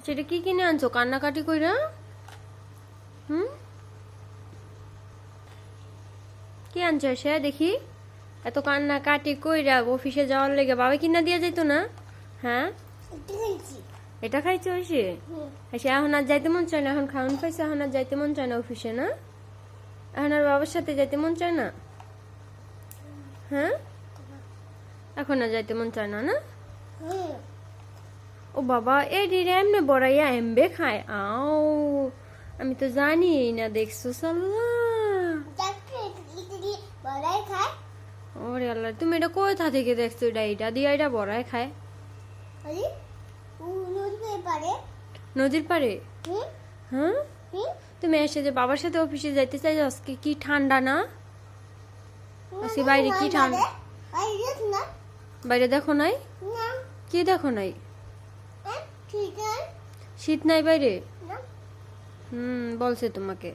সেটা কি কিনে আনছো কান্নাকাটি কইরা? হুম, কি আনছো সে দেখি? এত কান্নাকাটি কইরা অফিসে যাওয়ার লেগে বাবা কিনা দিয়ে যাইতো না? হ্যাঁ, এটা খাইছো এসে? এসে এখন আর যাইতে মন চায় না, এখন খাওয়ান পাইছে, এখন আর যাইতে মন চায় না অফিসে, না? এখন আর বাবার সাথে যাইতে মন চায় না? হ্যাঁ, এখন আর যাইতে মন চায় না, না? ও বাবা, এই রে এমনি বড়াইয়া এমবে খায়, আও আমি তো জানি না, দেখছো সাল্লা? ওরে আল্লাহ, তুমি এটা কোথা থেকে দেখছো? এটা দিয়ে এটা বড়াই খায় নদীর পাড়ে? হ্যাঁ, তুমি এসে যে বাবার সাথে অফিসে যাইতে চাই, আজকে কি ঠান্ডা না? আজকে বাইরে কি ঠান্ডা, বাইরে দেখো নাই? কি দেখো নাই? শীত নাই বাইরে? বলছে তোমাকে।